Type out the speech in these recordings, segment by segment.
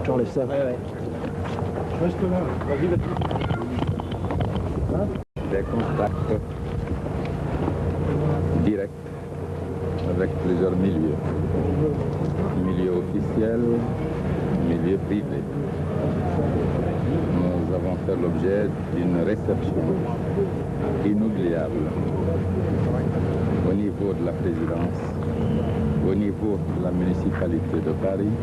Je t'enlève ça. Ouais. Je reste là. Vas-y, vas-y. Des contacts directs avec plusieurs milieux. Milieu officiel, milieu privé. Nous avons fait l'objet d'une réception inoubliable au niveau de la présidence, au niveau de la municipalité de Paris,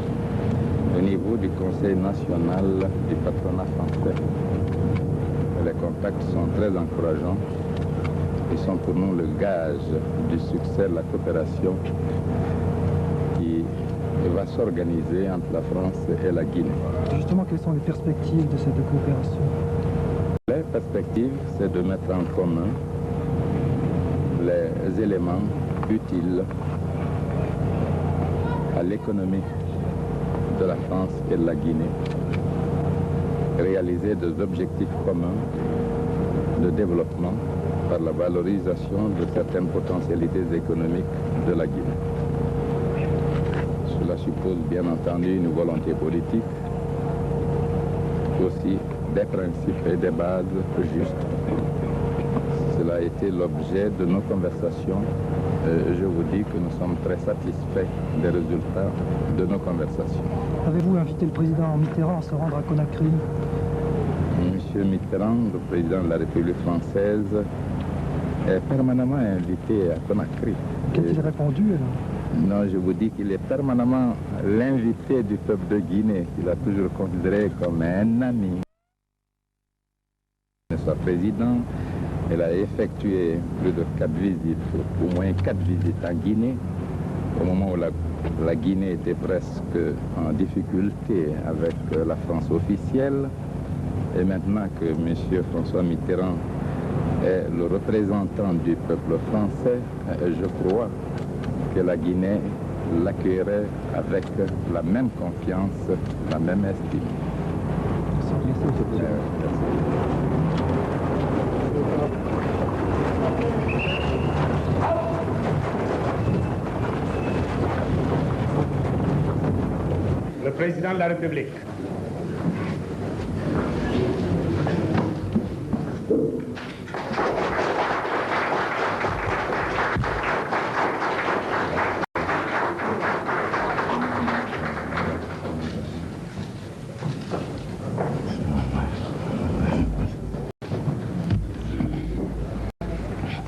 au niveau du Conseil national du patronat français. Les contacts sont très encourageants. Ils sont pour nous le gage du succès de la coopération qui va s'organiser entre la France et la Guinée. Justement, quelles sont les perspectives de cette coopération? Les perspectives, c'est de mettre en commun les éléments utiles à l'économie de la France et de la Guinée, réaliser des objectifs communs de développement par la valorisation de certaines potentialités économiques de la Guinée. Cela suppose bien entendu une volonté politique, aussi des principes et des bases justes. Cela a été l'objet de nos conversations. Je vous dis que nous sommes très satisfaits des résultats de nos conversations. Avez-vous invité le président Mitterrand à se rendre à Conakry? Monsieur Mitterrand, le président de la République française, est permanemment invité à Conakry. Qu'a-t-il répondu alors? Non, je vous dis qu'il est permanemment l'invité du peuple de Guinée, qu'il a toujours considéré comme un ami. Soit président, il a effectué plus de 4 visites, au moins 4 visites en Guinée, au moment où la Guinée était presque en difficulté avec la France officielle. Et maintenant que M. François Mitterrand est le représentant du peuple français, je crois que la Guinée l'accueillerait avec la même confiance, la même estime. Le président de la République.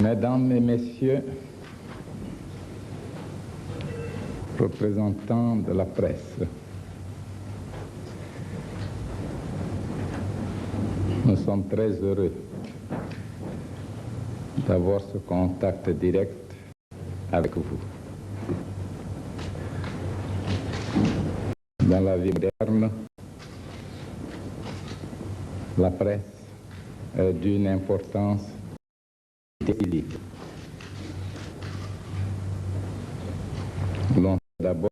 Mesdames et messieurs, représentants de la presse, nous sommes très heureux d'avoir ce contact direct avec vous. Dans la vie moderne, la presse est d'une importance décisive. L'on sait d'abord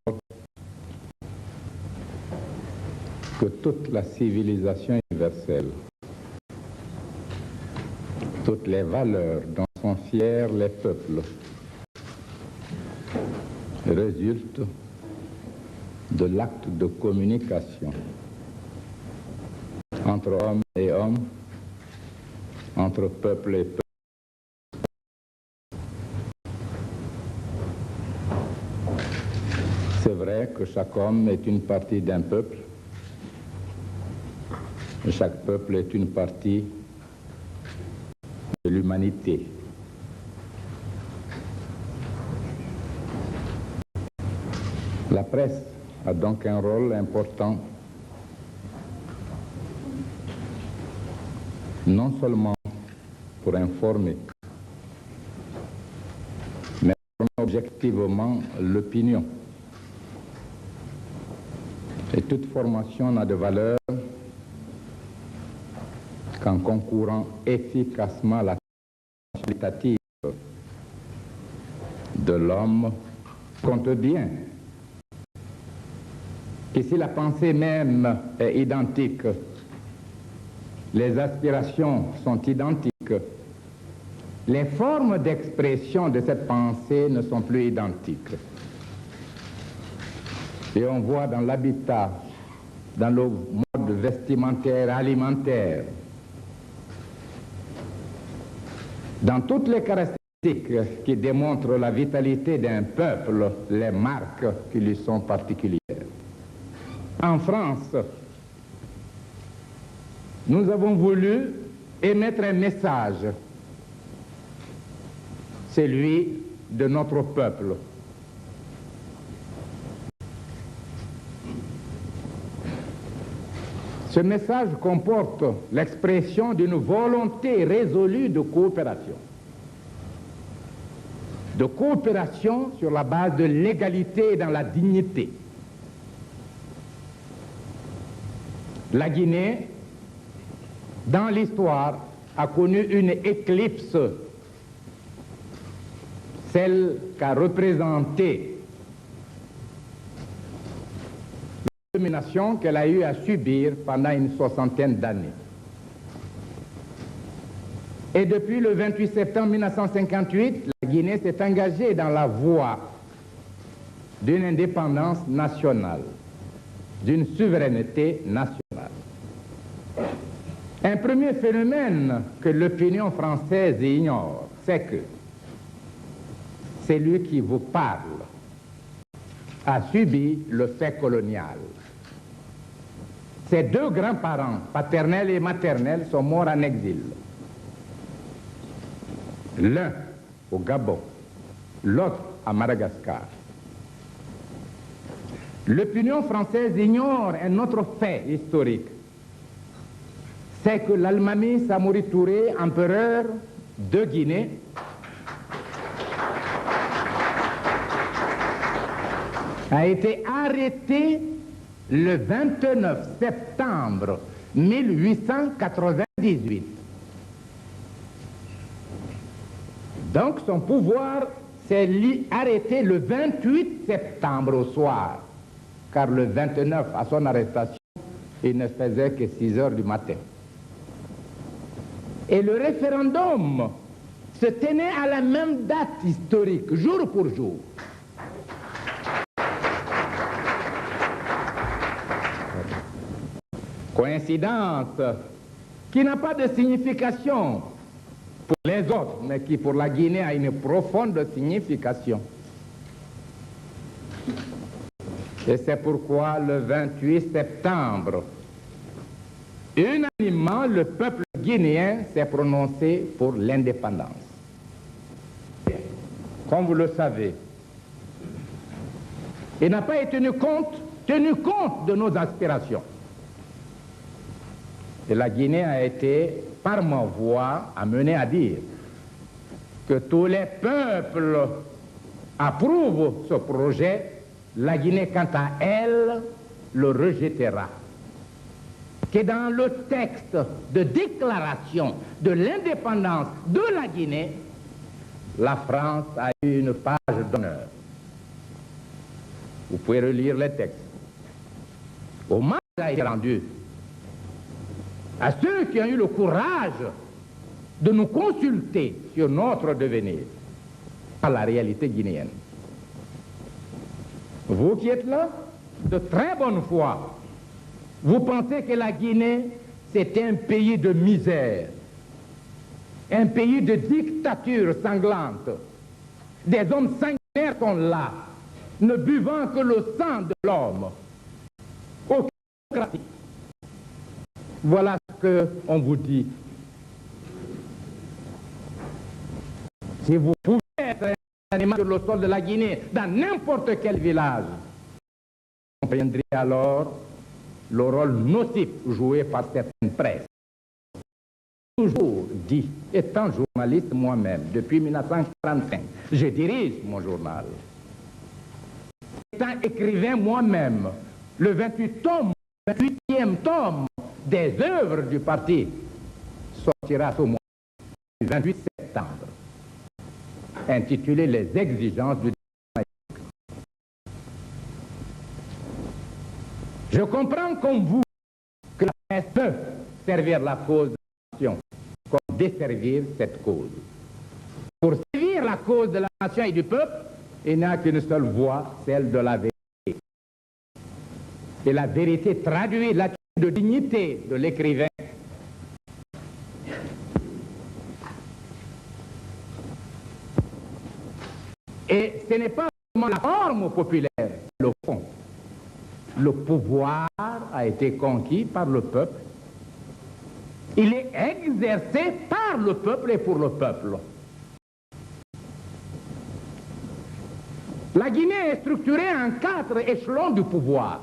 que toute la civilisation universelle, toutes les valeurs dont sont fiers les peuples, résultent de l'acte de communication entre hommes et hommes, entre peuple et peuple. C'est vrai que chaque homme est une partie d'un peuple, et chaque peuple est une partie de l'humanité. La presse a donc un rôle important, non seulement pour informer, mais pour informer objectivement l'opinion. Et toute formation n'a de valeur qu'en concourant efficacement à la qualitative de l'homme. Compte bien que si la pensée même est identique, les aspirations sont identiques, les formes d'expression de cette pensée ne sont plus identiques. Et on voit dans l'habitat dans le mode vestimentaire, alimentaire, dans toutes les caractéristiques qui démontrent la vitalité d'un peuple, les marques qui lui sont particulières. En France, nous avons voulu émettre un message, celui de notre peuple. Ce message comporte l'expression d'une volonté résolue de coopération. De coopération sur la base de l'égalité et dans la dignité. La Guinée, dans l'histoire, a connu une éclipse, celle qu'a représentée la domination qu'elle a eu à subir pendant une soixantaine d'années. Et depuis le 28 septembre 1958, la Guinée s'est engagée dans la voie d'une indépendance nationale, d'une souveraineté nationale. Un premier phénomène que l'opinion française ignore, c'est que celui qui vous parle a subi le fait colonial. Ses deux grands-parents, paternels et maternels, sont morts en exil. L'un au Gabon, l'autre à Madagascar. L'opinion française ignore un autre fait historique. C'est que l'Almami Samori Touré, empereur de Guinée, a été arrêté le 29 septembre 1898. Donc son pouvoir s'est arrêté le 28 septembre au soir, car le 29, à son arrestation, il ne faisait que 6 heures du matin. Et le référendum se tenait à la même date historique, jour pour jour. Coïncidence qui n'a pas de signification pour les autres, mais qui pour la Guinée a une profonde signification. Et c'est pourquoi le 28 septembre, unanimement, le peuple guinéen s'est prononcé pour l'indépendance. Comme vous le savez, il n'a pas tenu compte de nos aspirations. Et la Guinée a été, par ma voix, amenée à dire que tous les peuples approuvent ce projet. La Guinée, quant à elle, le rejettera. Que dans le texte de déclaration de l'indépendance de la Guinée, la France a eu une page d'honneur. Vous pouvez relire les textes. Hommage a été rendu à ceux qui ont eu le courage de nous consulter sur notre devenir, à la réalité guinéenne. Vous qui êtes là, de très bonne foi, vous pensez que la Guinée, c'est un pays de misère, un pays de dictature sanglante. Des hommes sanguinaires sont là, ne buvant que le sang de l'homme. Aucune démocratie. Voilà ce qu'on vous dit. Si vous pouvez être un animal sur le sol de la Guinée, dans n'importe quel village, vous comprendrez alors le rôle nocif joué par certaines presses. Toujours dit, étant journaliste moi-même, depuis 1945, je dirige mon journal. Étant écrivain moi-même, le 28e tome des œuvres du parti sortira ce mois, le 28 septembre, intitulé Les exigences du démocratique. Je comprends comme vous que la presse peut servir la cause de la nation comme desservir cette cause. Pour servir la cause de la nation et du peuple, il n'y a qu'une seule voie, celle de la vérité. Et la vérité traduit l'attitude de dignité de l'écrivain. Et ce n'est pas seulement la forme populaire, le fond. Le pouvoir a été conquis par le peuple. Il est exercé par le peuple et pour le peuple. La Guinée est structurée en 4 échelons du pouvoir.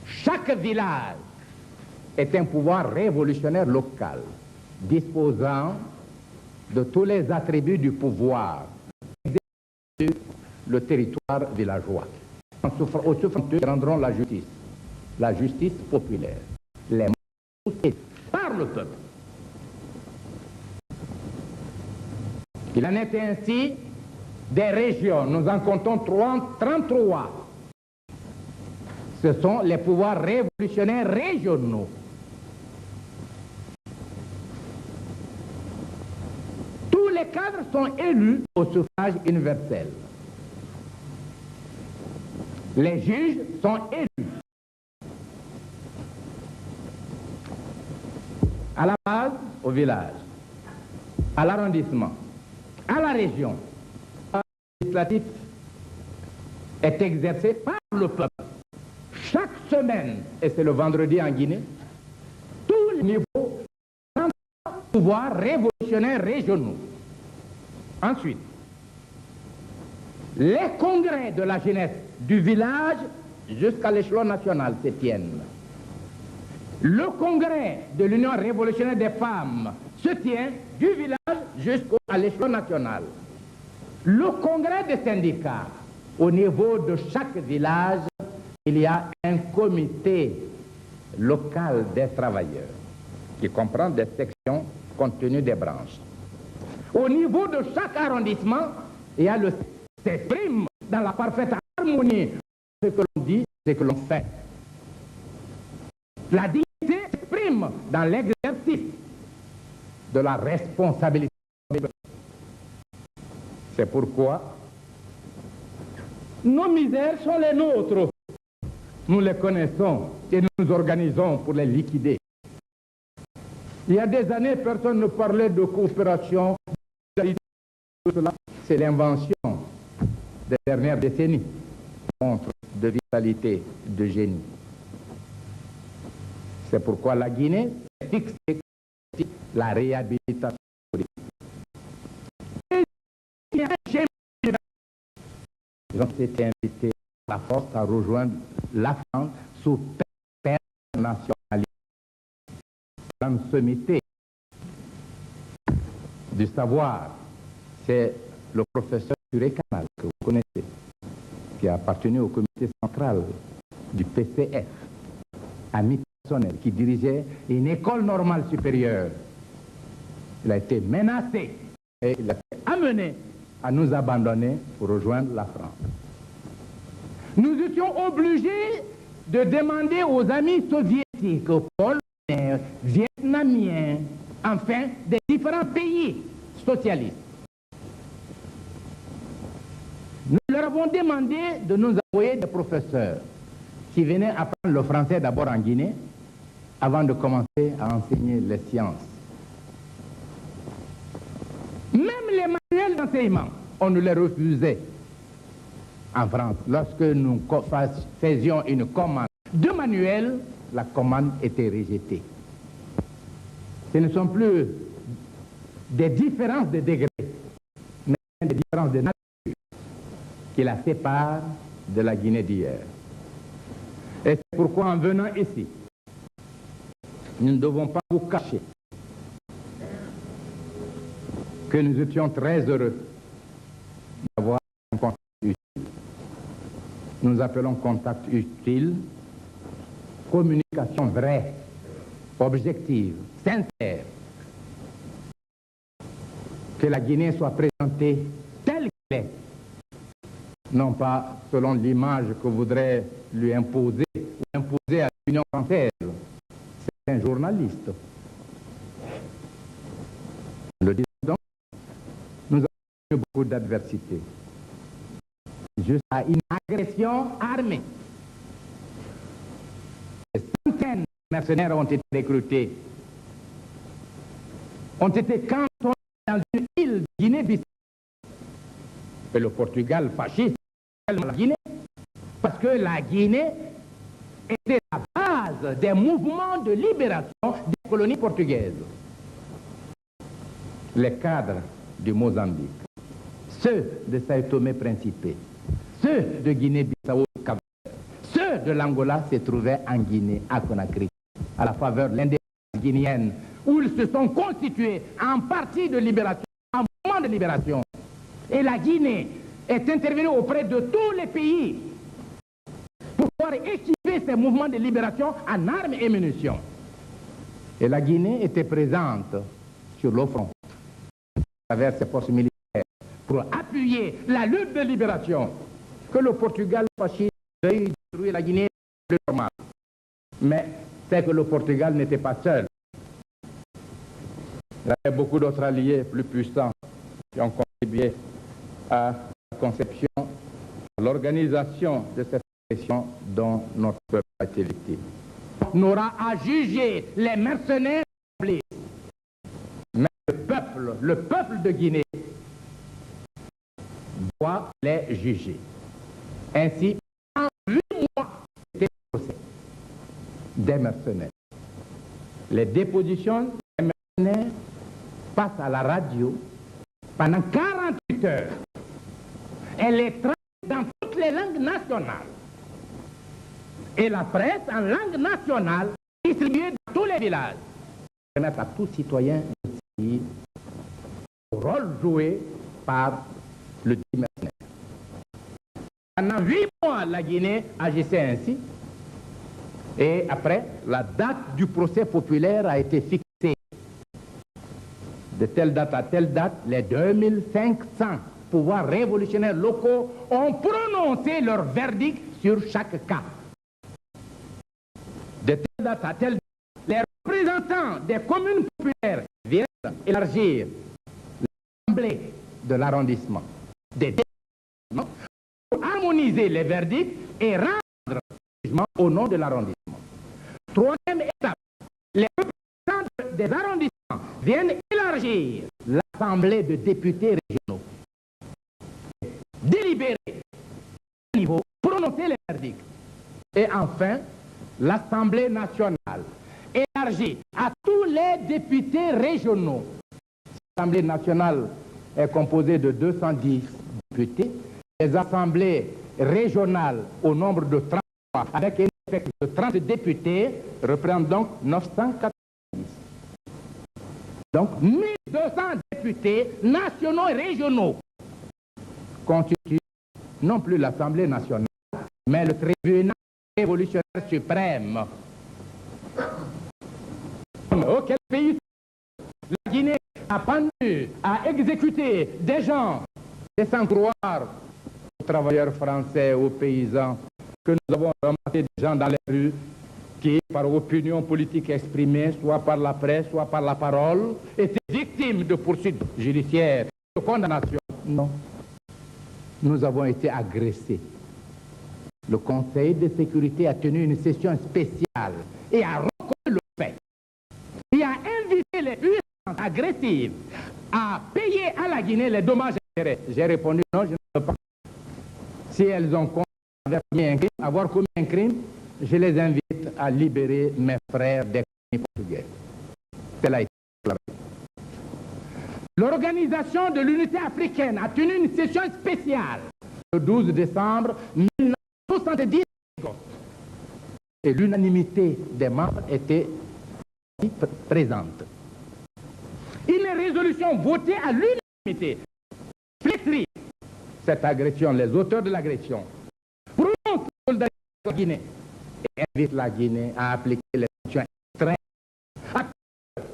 Chaque village est un pouvoir révolutionnaire local, disposant de tous les attributs du pouvoir sur le territoire villageois. Au souffrant d'eux, rendront la justice populaire, les mots par le peuple. Il en est ainsi des régions, nous en comptons 33. Ce sont les pouvoirs révolutionnaires régionaux. Tous les cadres sont élus au suffrage universel. Les juges sont élus. À la base, au village, à l'arrondissement, à la région. Le législatif est exercé par le peuple. Chaque semaine, et c'est le vendredi en Guinée, tous les niveaux sont pouvoirs révolutionnaires régionaux. Ensuite, les congrès de la jeunesse du village jusqu'à l'échelon national se tiennent. Le congrès de l'Union révolutionnaire des femmes se tient du village jusqu'à l'échelon national. Le congrès des syndicats, au niveau de chaque village, il y a un comité local des travailleurs qui comprend des sections compte tenu des branches. Au niveau de chaque arrondissement, il y a le s'exprime dans la parfaite harmonie. Ce que l'on dit, c'est que l'on fait. La dignité s'exprime dans l'exercice de la responsabilité. C'est pourquoi nos misères sont les nôtres. Nous les connaissons et nous nous organisons pour les liquider. Il y a des années, personne ne parlait de coopération. C'est l'invention des dernières décennies. Montre de vitalité, de génie. C'est pourquoi la Guinée a fixé la réhabilitation. Ils ont été invités à la force à rejoindre la France sous peine nationalité. Dans ce sommité du savoir, c'est le professeur Turé-Canal, que vous connaissez, qui a appartenu au comité central du PCF, ami personnel, qui dirigeait une école normale supérieure. Il a été menacé et il a été amené à nous abandonner pour rejoindre la France. Nous étions obligés de demander aux amis soviétiques, polonais, vietnamiens, enfin des différents pays socialistes. Nous leur avons demandé de nous envoyer des professeurs qui venaient apprendre le français d'abord en Guinée avant de commencer à enseigner les sciences. Même les manuels d'enseignement, on nous les refusait en France. Lorsque nous faisions une commande de manuels, la commande était rejetée. Ce ne sont plus des différences de degrés, mais des différences de nature qui la séparent de la Guinée d'hier. Et c'est pourquoi en venant ici, nous ne devons pas vous cacher que nous étions très heureux d'avoir un contact utile. Nous appelons contact utile communication vraie, objective, sincère. Que la Guinée soit présentée telle qu'elle est, non pas selon l'image que voudrait lui imposer ou imposer à l'Union française. C'est un journaliste. Le disons donc, nous avons eu beaucoup d'adversité jusqu'à une agression armée mercenaires ont été recrutés, ont été cantonnés dans une île de Guinée-Bissau. Et le Portugal fasciste la Guinée, parce que la Guinée était la base des mouvements de libération des colonies portugaises. Les cadres du Mozambique, ceux de Sao Tomé-Principe, ceux de Guinée-Bissau, ceux de l'Angola se trouvaient en Guinée, à Conakry, à la faveur de l'indépendance guinéenne, où ils se sont constitués en parti de libération, en mouvement de libération. Et la Guinée est intervenue auprès de tous les pays pour pouvoir équiper ces mouvements de libération en armes et munitions. Et la Guinée était présente sur le front, à travers ses forces militaires, pour appuyer la lutte de libération. Que le Portugal fasciste veuille détruire la Guinée, c'est normal. Mais c'est que le Portugal n'était pas seul. Il y avait beaucoup d'autres alliés plus puissants qui ont contribué à la conception, à l'organisation de cette agression dont notre peuple a été victime. On aura à juger les mercenaires complices. Mais le peuple de Guinée doit les juger. Ainsi, en 8 mois, c'était le procès des mercenaires. Les dépositions des mercenaires passent à la radio pendant 48 heures. Elle est traduite dans toutes les langues nationales. Et la presse en langue nationale distribuée dans tous les villages. Permettre à tout citoyen de saisir le rôle joué par le dit mercenaire. Pendant 8 mois, la Guinée agissait ainsi. Et après, la date du procès populaire a été fixée. De telle date à telle date, les 2500 pouvoirs révolutionnaires locaux ont prononcé leur verdict sur chaque cas. De telle date à telle date, les représentants des communes populaires viennent élargir l'assemblée de l'arrondissement, des départements, pour harmoniser les verdicts et rendre le jugement au nom de l'arrondissement. Troisième étape, les représentants des arrondissements viennent élargir l'assemblée de députés régionaux, délibérer au niveau, prononcer les verdicts. Et enfin, l'Assemblée nationale élargie à tous les députés régionaux. L'Assemblée nationale est composée de 210 députés. Les assemblées régionales au nombre de 33, avec un effectif de 30 députés, représentent donc 990. Donc 1200 députés nationaux et régionaux constituent non plus l'Assemblée nationale, mais le tribunal révolutionnaire suprême. Auquel pays la Guinée a pendu, a exécuté des gens, laissant croire aux travailleurs français, aux paysans, que nous avons ramassé des gens dans les rues qui, par opinion politique exprimée, soit par la presse, soit par la parole, étaient victimes de poursuites judiciaires, de condamnations. Non. Nous avons été agressés. Le Conseil de sécurité a tenu une session spéciale et a reconnu le fait. Il a invité les puissances agressives à payer à la Guinée les dommages et intérêts. J'ai répondu non, je ne veux pas. Si elles ont avoir commis un crime, je les invite à libérer mes frères des colonies portugaises. Cela a été proclamé. L'Organisation de l'Unité africaine a tenu une session spéciale le 12 décembre 1970 et l'unanimité des membres était présente. Une résolution votée à l'unanimité flétrit cette agression, les auteurs de l'agression, prononce la solidarité de la Guinée et invite la Guinée à appliquer les sanctions extrêmes à ceux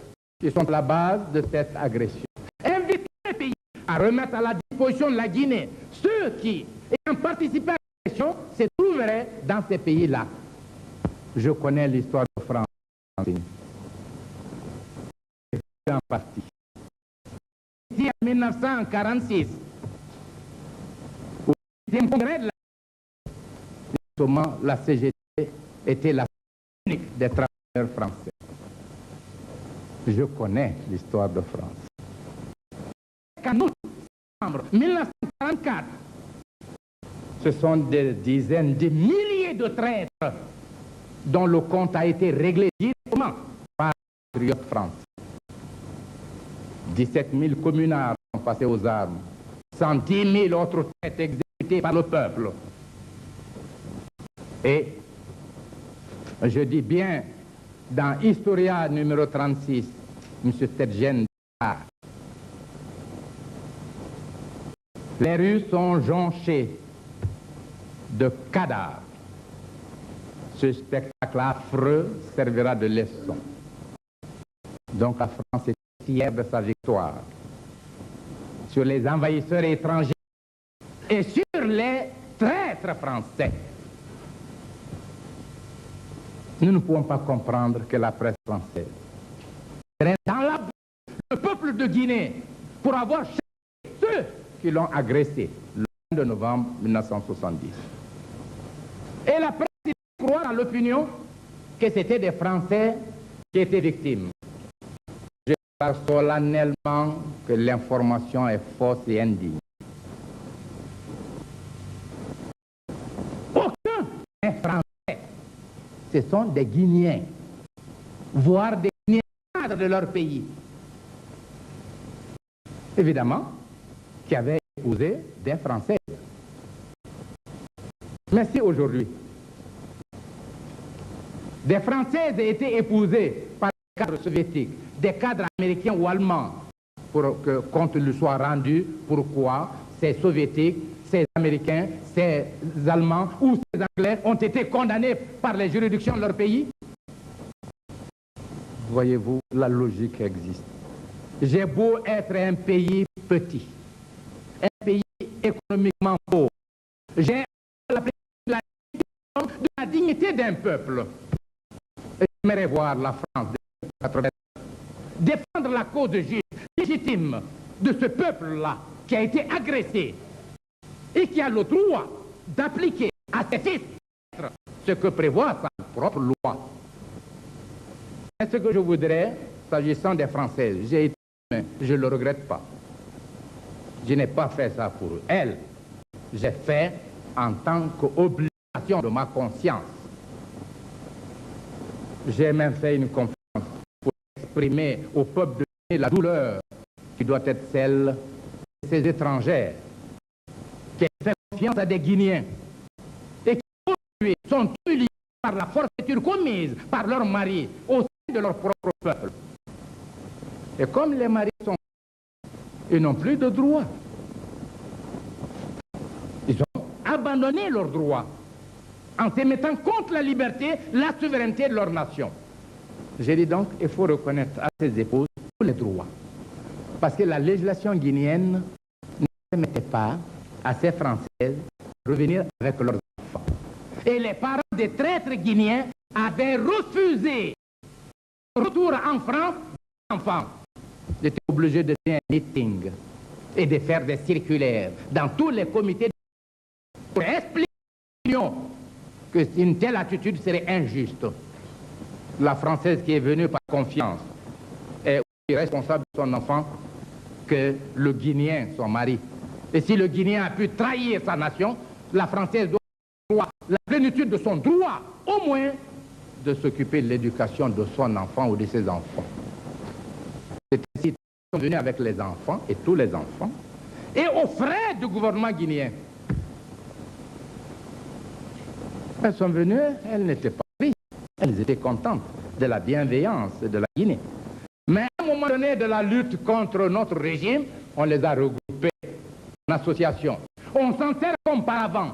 qui sont à la base de cette agression. Invite les pays à remettre à la disposition de la Guinée ceux qui, ayant participé à l'agression, se trouveraient dans ces pays-là. Je connais l'histoire de France. En partie. Ici, en 1946, au 10e congrès de la CGT était la unique des travailleurs français. Je connais l'histoire de France. En septembre 1944, ce sont des dizaines de milliers de traîtres dont le compte a été réglé directement par les patriotes français. 17 000 communards sont passés aux armes, 110 000 autres traîtres exécutés par le peuple. Et je dis bien, dans Historia numéro 36, M. Tedjen, les rues sont jonchées de cadavres. Ce spectacle affreux servira de leçon. Donc la France est fière de sa victoire sur les envahisseurs étrangers et sur les traîtres français. Nous ne pouvons pas comprendre que la presse française traîne dans la boue le peuple de Guinée pour avoir cherché ceux qui l'ont agressé le 22 novembre 1970. Et la presse croit dans l'opinion que c'était des Français qui étaient victimes. Je crois solennellement que l'information est fausse et indigne. Aucun n'est français. Ce sont des Guinéens, voire des Guinéens cadres de leur pays. Évidemment, qui avaient épousé des Français. Mais si aujourd'hui, des Françaises aient été épousées par des cadres soviétiques, des cadres américains ou allemands, pour que compte lui soit rendu, pourquoi ces soviétiques, ces Américains, ces Allemands ou ces Anglais ont été condamnés par les juridictions de leur pays? Voyez-vous, la logique existe. J'ai beau être un pays petit, un pays économiquement pauvre, j'ai la dignité d'un peuple. J'aimerais voir la France défendre la cause juste, légitime de ce peuple-là qui a été agressé et qui a le droit d'appliquer à ses fils ce que prévoit sa propre loi. C'est ce que je voudrais, s'agissant des Françaises. J'ai été, mais je ne le regrette pas. Je n'ai pas fait ça pour elles. J'ai fait en tant qu'obligation de ma conscience. J'ai même fait une conférence pour exprimer au peuple de Guinée la douleur qui doit être celle de ces étrangères qui ont fait confiance à des Guinéens et qui aujourd'hui sont humiliés par la forfaiture commise par leurs maris au sein de leur propre peuple. Et comme les maris sont, ils n'ont plus de droits. Ils ont abandonné leurs droits en se mettant contre la liberté, la souveraineté de leur nation. J'ai dit donc, il faut reconnaître à ces épouses tous les droits. Parce que la législation guinéenne ne permettait pas à ces Françaises de revenir avec leurs enfants. Et les parents des traîtres guinéens avaient refusé le retour en France des enfants. Ils étaient obligés de faire un meeting et de faire des circulaires dans tous les comités pour expliquer qu'une telle attitude serait injuste. La Française qui est venue par confiance est aussi responsable de son enfant que le Guinéen, son mari. Et si le Guinéen a pu trahir sa nation, la Française doit avoir la plénitude de son droit, au moins, de s'occuper de l'éducation de son enfant ou de ses enfants. C'est ainsi qu'ils sont venus avec les enfants, et tous les enfants, et aux frais du gouvernement guinéen. Elles sont venues, elles n'étaient pas riches, elles étaient contentes de la bienveillance de la Guinée. Mais à un moment donné de la lutte contre notre régime, on les a regroupées en association. On s'en sert comme par avant.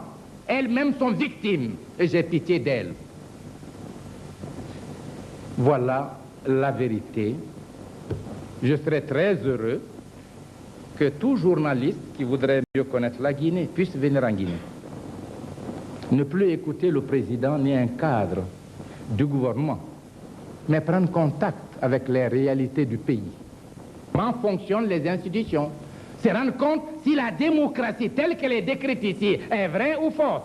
Elles-mêmes sont victimes et j'ai pitié d'elles. Voilà la vérité. Je serais très heureux que tout journaliste qui voudrait mieux connaître la Guinée puisse venir en Guinée. Ne plus écouter le président ni un cadre du gouvernement, mais prendre contact avec les réalités du pays. Comment fonctionnent les institutions? Se rendre compte si la démocratie telle qu'elle est décrite ici est vraie ou fausse.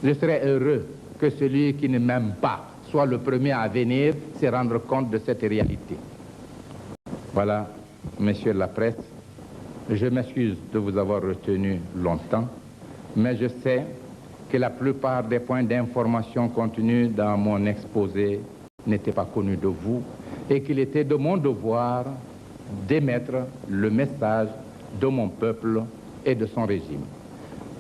Je serais heureux que celui qui ne m'aime pas soit le premier à venir se rendre compte de cette réalité. Voilà, messieurs de la presse, je m'excuse de vous avoir retenu longtemps, mais je sais que la plupart des points d'information contenus dans mon exposé n'étaient pas connus de vous et qu'il était de mon devoir d'émettre le message de mon peuple et de son régime.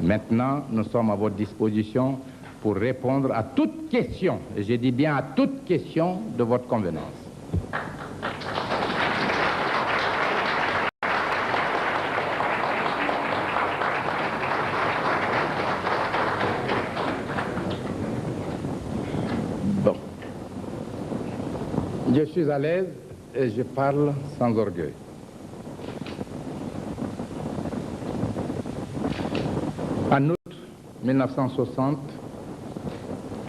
Maintenant, nous sommes à votre disposition pour répondre à toute question, et je dis bien à toute question de votre convenance. Bon. Je suis à l'aise et je parle sans orgueil. En août 1960,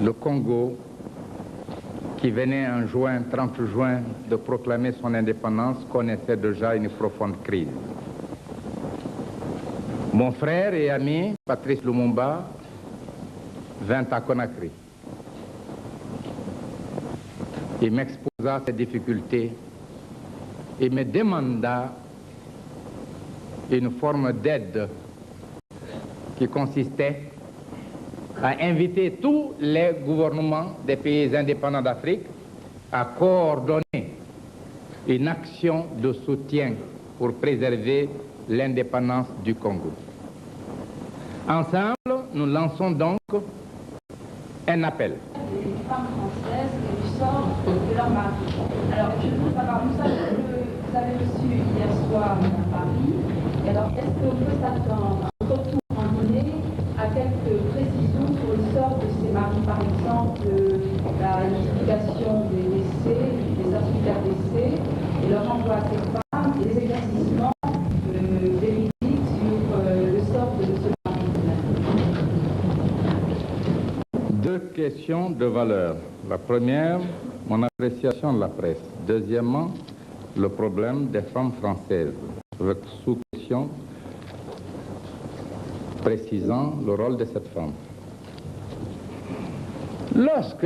le Congo, qui venait en juin, 30 juin, de proclamer son indépendance, connaissait déjà une profonde crise. Mon frère et ami, Patrice Lumumba, vint à Conakry. Il m'exposa ses difficultés et me demanda une forme d'aide qui consistait à inviter tous les gouvernements des pays indépendants d'Afrique à coordonner une action de soutien pour préserver l'indépendance du Congo. Ensemble, nous lançons donc un appel. Des femmes françaises et du sort de leur mari. Alors, je voudrais savoir, nous savons que vous avez reçu hier soir à Paris. Et alors, est-ce qu'on peut s'attendre à un retour en Guinée à quelques précisions sur le sort de ces maris, par exemple, la notification des décès, des certificats de décès, et leur envoi à ces femmes, et les éclaircissements véridiques sur le sort de ce mari? Deux questions de valeur. La première, mon appréciation de la presse. Deuxièmement, le problème des femmes françaises, avec sous-question précisant le rôle de cette femme. Lorsque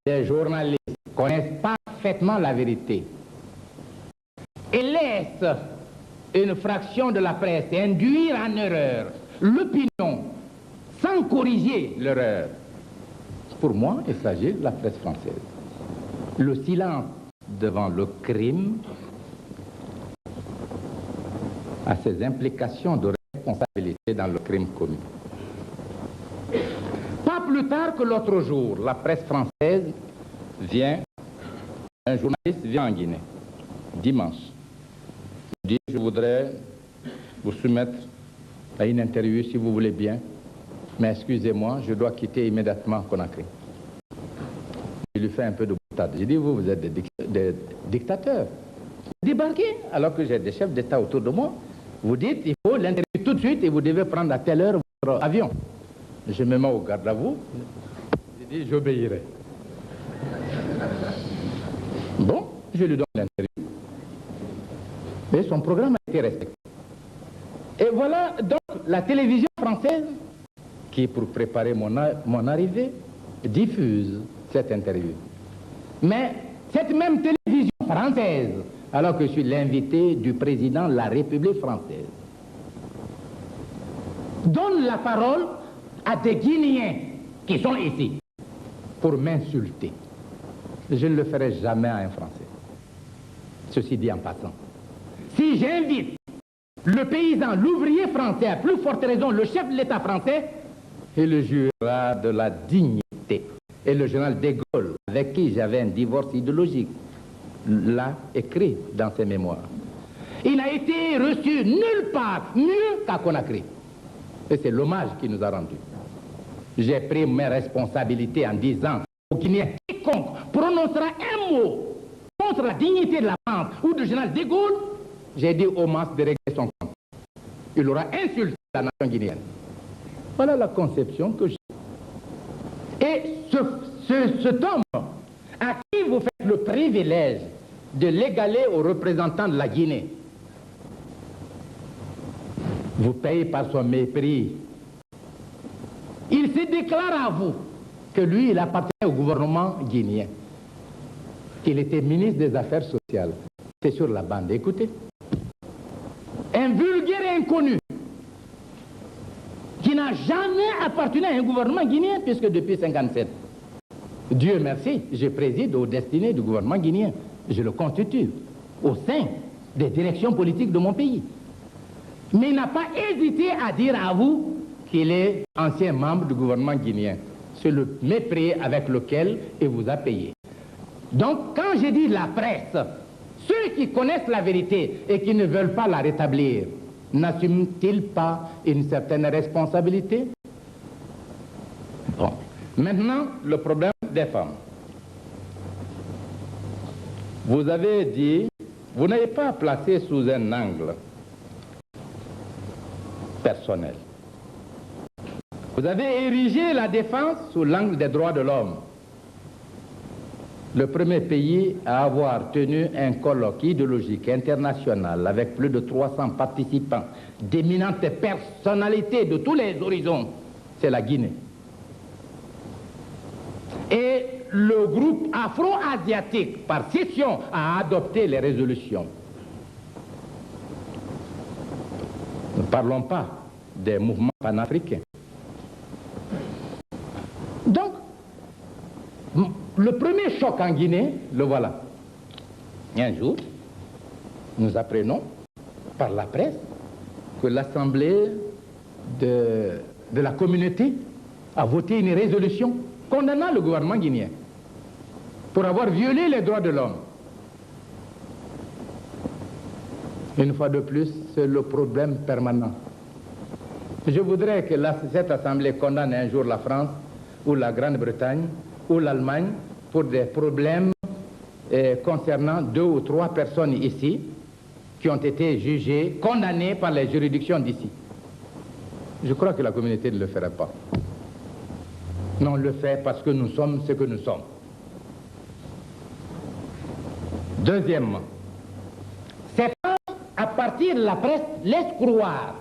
les journalistes connaissent parfaitement la vérité et laissent une fraction de la presse induire en erreur l'opinion sans corriger l'erreur, pour moi, il s'agit de la presse française. Le silence devant le crime a ses implications de responsabilité dans le crime commis. Pas plus tard que l'autre jour, la presse française vient, un journaliste vient en Guinée, dimanche. Il dit, je voudrais vous soumettre à une interview si vous voulez bien, mais excusez-moi, je dois quitter immédiatement Conakry. Il lui fait un peu de boutade. J'ai dit, vous êtes des dictateurs. Débarquez alors que j'ai des chefs d'État autour de moi. Vous dites, il faut l'interview tout de suite et vous devez prendre à telle heure votre avion. Je me mets au garde à vous. J'ai dit, j'obéirai. Bon, je lui donne l'interview. Et son programme a été respecté. Et voilà donc la télévision française qui, pour préparer mon arrivée, diffuse cette interview. Mais cette même télévision française, alors que je suis l'invité du président de la République française, donne la parole à des Guinéens qui sont ici pour m'insulter. Je ne le ferai jamais à un Français. Ceci dit en passant. Si j'invite le paysan, l'ouvrier français, à plus forte raison le chef de l'État français, il le jurera de la dignité. Et le général de Gaulle, avec qui j'avais un divorce idéologique, l'a écrit dans ses mémoires. Il n'a été reçu nulle part mieux qu'à Conakry. Et c'est l'hommage qu'il nous a rendu. J'ai pris mes responsabilités en disant aux Guinéens, quiconque prononcera un mot contre la dignité de la France ou du général de Gaulle, j'ai dit au Mas de régler son compte. Il aura insulté la nation guinéenne. Voilà la conception que j'ai. Et cet homme à qui vous faites le privilège de l'égaler aux représentants de la Guinée, vous payez par son mépris. Il se déclare à vous que lui, il appartient au gouvernement guinéen. Il était ministre des Affaires sociales. C'est sur la bande, écoutez. Un vulgaire inconnu qui n'a jamais appartenu à un gouvernement guinéen, puisque depuis 1957, Dieu merci, je préside aux destinées du gouvernement guinéen. Je le constitue au sein des directions politiques de mon pays. Mais il n'a pas hésité à dire à vous qu'il est ancien membre du gouvernement guinéen. C'est le mépris avec lequel il vous a payé. Donc, quand je dis la presse, ceux qui connaissent la vérité et qui ne veulent pas la rétablir, n'assument-ils pas une certaine responsabilité? Bon. Maintenant, le problème des femmes. Vous avez dit, vous n'avez pas placé sous un angle personnel. Vous avez érigé la défense sous l'angle des droits de l'homme. Le premier pays à avoir tenu un colloque idéologique international avec plus de 300 participants, d'éminentes personnalités de tous les horizons, c'est la Guinée. Et le groupe afro-asiatique, par session, a adopté les résolutions. Ne parlons pas des mouvements panafricains. Donc, le premier choc en Guinée, le voilà. Un jour, nous apprenons par la presse que l'Assemblée de la communauté a voté une résolution condamnant le gouvernement guinéen pour avoir violé les droits de l'homme. Une fois de plus, c'est le problème permanent. Je voudrais que cette Assemblée condamne un jour la France ou la Grande-Bretagne ou l'Allemagne pour des problèmes concernant 2 ou 3 personnes ici qui ont été jugées, condamnées par les juridictions d'ici. Je crois que la communauté ne le ferait pas. Non, on le fait parce que nous sommes ce que nous sommes. Deuxièmement, ces femmes, à partir de la presse, laissent croire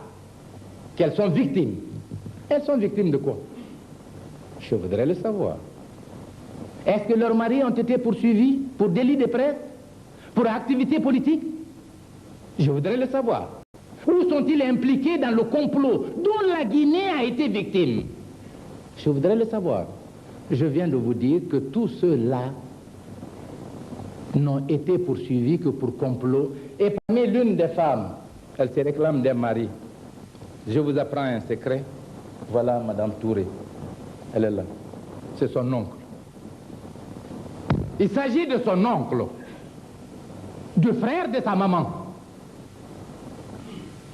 qu'elles sont victimes. Elles sont victimes de quoi? Je voudrais le savoir. Est-ce que leurs maris ont été poursuivis pour délit de presse, pour activité politique? Je voudrais le savoir. Où sont-ils impliqués dans le complot dont la Guinée a été victime? Je voudrais le savoir. Je viens de vous dire que tous ceux-là n'ont été poursuivis que pour complot. Et parmi l'une des femmes, elle se réclame des maris. Je vous apprends un secret. Voilà Madame Touré. Elle est là. C'est son oncle. Il s'agit de son oncle, du frère de sa maman.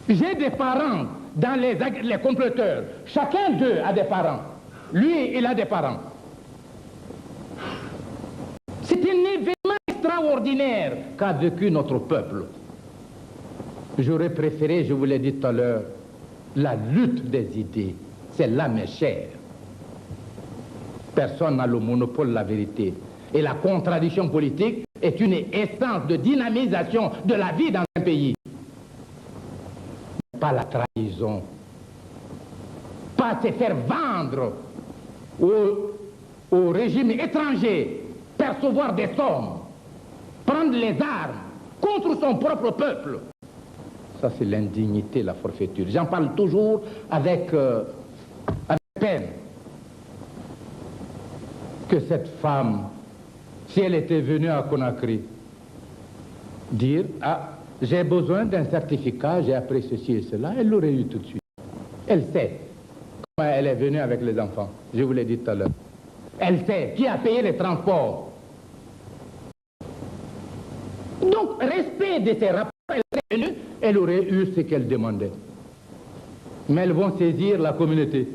J'ai des parents dans les comploteurs. Chacun d'eux a des parents. Lui, il a des parents. C'est un événement extraordinaire qu'a vécu notre peuple. J'aurais préféré, je vous l'ai dit tout à l'heure, la lutte des idées. C'est là mes chers. Personne n'a le monopole de la vérité. Et la contradiction politique est une essence de dynamisation de la vie dans un pays. Pas la trahison. Pas se faire vendre au régime étranger, percevoir des sommes, prendre les armes contre son propre peuple. Ça, c'est l'indignité, la forfaiture. J'en parle toujours avec peine. Que cette femme, si elle était venue à Conakry, dire « Ah, j'ai besoin d'un certificat, j'ai appris ceci et cela », elle l'aurait eu tout de suite. Elle sait comment elle est venue avec les enfants. Je vous l'ai dit tout à l'heure. Elle sait qui a payé les transports. Donc, respect de ces rapports, elle est venue, elle aurait eu ce qu'elle demandait. Mais elles vont saisir la communauté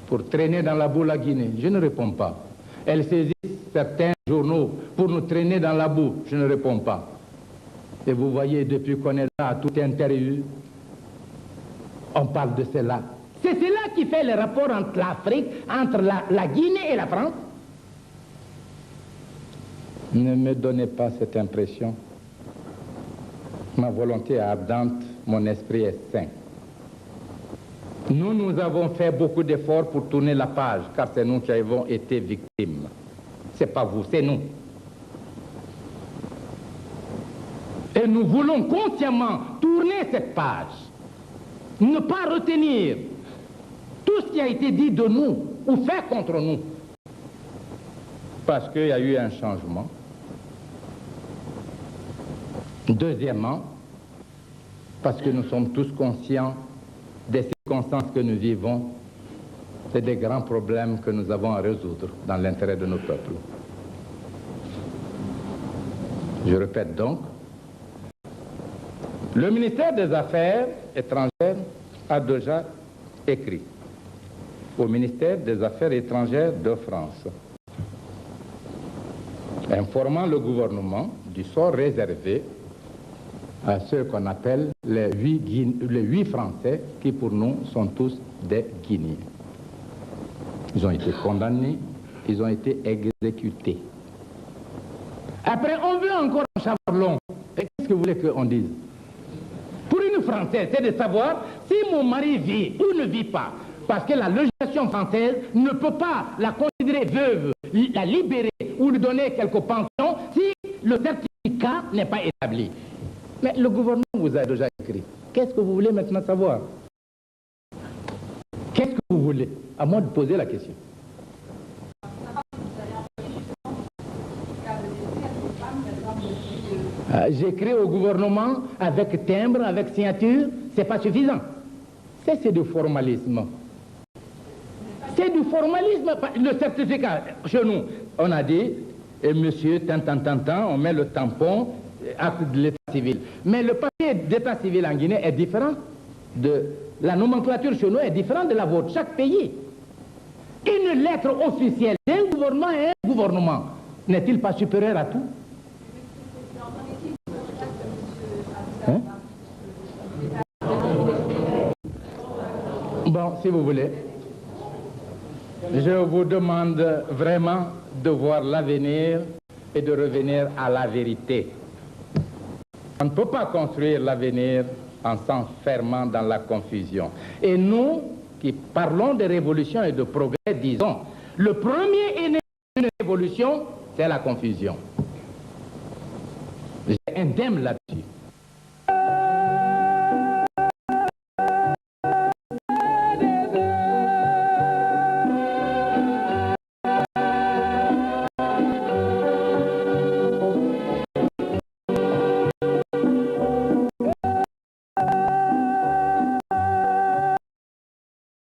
pour traîner dans la boue la Guinée. Je ne réponds pas. Elles saisissent certains journaux pour nous traîner dans la boue. Je ne réponds pas. Et vous voyez, depuis qu'on est là à toute interview, on parle de cela. C'est cela qui fait le rapport entre l'Afrique, entre la Guinée et la France. Ne me donnez pas cette impression. Ma volonté est ardente, mon esprit est sain. Nous avons fait beaucoup d'efforts pour tourner la page, car c'est nous qui avons été victimes. C'est pas vous, c'est nous. Et nous voulons consciemment tourner cette page, ne pas retenir tout ce qui a été dit de nous ou fait contre nous. Parce qu'il y a eu un changement. Deuxièmement, parce que nous sommes tous conscients des circonstances que nous vivons, c'est des grands problèmes que nous avons à résoudre dans l'intérêt de nos peuples. Je répète donc, le ministère des Affaires étrangères a déjà écrit au ministère des Affaires étrangères de France, informant le gouvernement du sort réservé à ceux qu'on appelle les 8 Français qui pour nous sont tous des Guinéens. Ils ont été condamnés, ils ont été exécutés. Après, on veut encore en savoir long. Et qu'est-ce que vous voulez qu'on dise? Pour une Française, c'est de savoir si mon mari vit ou ne vit pas. Parce que la législation française ne peut pas la considérer veuve, la libérer ou lui donner quelques pensions si le certificat n'est pas établi. Mais le gouvernement vous a déjà écrit. Qu'est-ce que vous voulez maintenant savoir? Qu'est-ce que vous voulez? À moi de poser la question. J'écris au gouvernement avec timbre, avec signature, c'est pas suffisant. C'est du formalisme. C'est du formalisme. Le certificat, chez nous, on a dit, et monsieur, on met le tampon, acte de l'état civil. Mais le papier d'état civil en Guinée est différent de... La nomenclature chez nous est différente de la vôtre, chaque pays. Une lettre officielle d'un gouvernement et un gouvernement n'est-il pas supérieur à tout? Hein? Bon, si vous voulez, je vous demande vraiment de voir l'avenir et de revenir à la vérité. On ne peut pas construire l'avenir en s'enfermant dans la confusion. Et nous, qui parlons de révolution et de progrès, disons, le premier ennemi d'une révolution, c'est la confusion. J'ai un thème là-dessus.